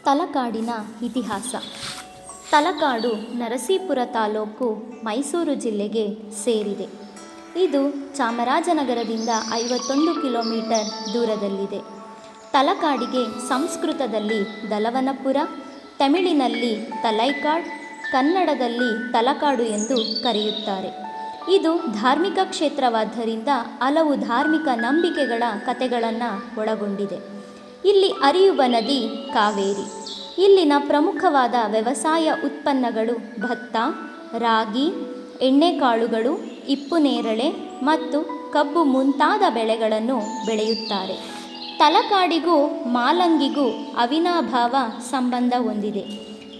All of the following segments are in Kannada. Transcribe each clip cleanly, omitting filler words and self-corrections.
ತಲಕಾಡಿನ ಇತಿಹಾಸ. ತಲಕಾಡು ನರಸೀಪುರ ತಾಲೂಕು, ಮೈಸೂರು ಜಿಲ್ಲೆಗೆ ಸೇರಿದೆ. ಇದು ಚಾಮರಾಜನಗರದಿಂದ 51 ಕಿಲೋಮೀಟರ್ ದೂರದಲ್ಲಿದೆ. ತಲಕಾಡಿಗೆ ಸಂಸ್ಕೃತದಲ್ಲಿ ದಲವನಪುರ, ತಮಿಳಿನಲ್ಲಿ ತಲೈಕಾಡ್, ಕನ್ನಡದಲ್ಲಿ ತಲಕಾಡು ಎಂದು ಕರೆಯುತ್ತಾರೆ. ಇದು ಧಾರ್ಮಿಕ ಕ್ಷೇತ್ರವಾದ್ದರಿಂದ ಹಲವು ಧಾರ್ಮಿಕ ನಂಬಿಕೆಗಳ ಕಥೆಗಳನ್ನು ಒಳಗೊಂಡಿದೆ. ಇಲ್ಲಿ ಹರಿಯುವ ನದಿ ಕಾವೇರಿ. ಇಲ್ಲಿನ ಪ್ರಮುಖವಾದ ವ್ಯವಸಾಯ ಉತ್ಪನ್ನಗಳು ಭತ್ತ, ರಾಗಿ, ಎಣ್ಣೆಕಾಳುಗಳು, ಹಿಪ್ಪುನೇರಳೆ ಮತ್ತು ಕಬ್ಬು ಮುಂತಾದ ಬೆಳೆಗಳನ್ನು ಬೆಳೆಯುತ್ತಾರೆ. ತಲಕಾಡಿಗೂ ಮಾಲಂಗಿಗೂ ಅವಿನಾಭಾವ ಸಂಬಂಧ ಹೊಂದಿದೆ.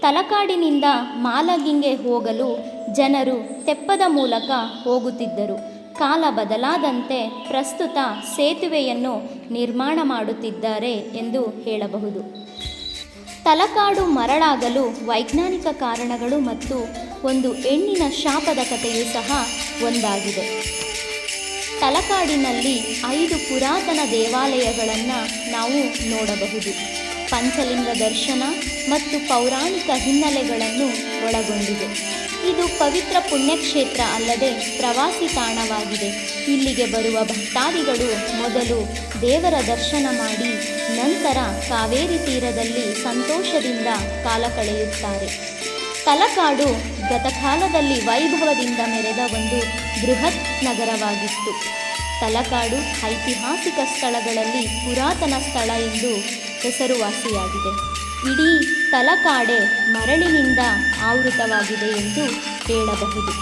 ತಲಕಾಡಿನಿಂದ ಮಾಲಂಗಿಗೆ ಹೋಗಲು ಜನರು ತೆಪ್ಪದ ಮೂಲಕ ಹೋಗುತ್ತಿದ್ದರು. ಕಾಲ ಬದಲಾದಂತೆ ಪ್ರಸ್ತುತ ಸೇತುವೆಯನ್ನು ನಿರ್ಮಾಣ ಮಾಡುತ್ತಿದ್ದಾರೆ ಎಂದು ಹೇಳಬಹುದು. ತಲಕಾಡು ಮರಳಾಗಲು ವೈಜ್ಞಾನಿಕ ಕಾರಣಗಳು ಮತ್ತು ಒಂದು ಹೆಣ್ಣಿನ ಶಾಪದ ಕಥೆಯೂ ಸಹ ಒಂದಾಗಿದೆ. ತಲಕಾಡಿನಲ್ಲಿ 5 ಪುರಾತನ ದೇವಾಲಯಗಳನ್ನು ನಾವು ನೋಡಬಹುದು. ಪಂಚಲಿಂಗ ದರ್ಶನ ಮತ್ತು ಪೌರಾಣಿಕ ಹಿನ್ನೆಲೆಗಳನ್ನು ಒಳಗೊಂಡಿದೆ. ಇದು ಪವಿತ್ರ ಪುಣ್ಯಕ್ಷೇತ್ರ ಅಲ್ಲದೆ ಪ್ರವಾಸಿ ತಾಣವಾಗಿದೆ. ಇಲ್ಲಿಗೆ ಬರುವ ಭಕ್ತಾದಿಗಳು ಮೊದಲು ದೇವರ ದರ್ಶನ ಮಾಡಿ ನಂತರ ಕಾವೇರಿ ತೀರದಲ್ಲಿ ಸಂತೋಷದಿಂದ ಕಾಲ ಕಳೆಯುತ್ತಾರೆ. ತಲಕಾಡು ಗತಕಾಲದಲ್ಲಿ ವೈಭವದಿಂದ ಮೆರೆದ ಒಂದು ಬೃಹತ್ ನಗರವಾಗಿತ್ತು. ತಲಕಾಡು ಐತಿಹಾಸಿಕ ಸ್ಥಳಗಳಲ್ಲಿ ಪುರಾತನ ಸ್ಥಳ ಎಂದು ಹೆಸರುವಾಸಿಯಾಗಿದೆ. ಇಡೀ ತಲಕಾಡೆ ಮರಳಿನಿಂದ ಆವೃತವಾಗಿದೆ ಎಂದು ಹೇಳಬಹುದು.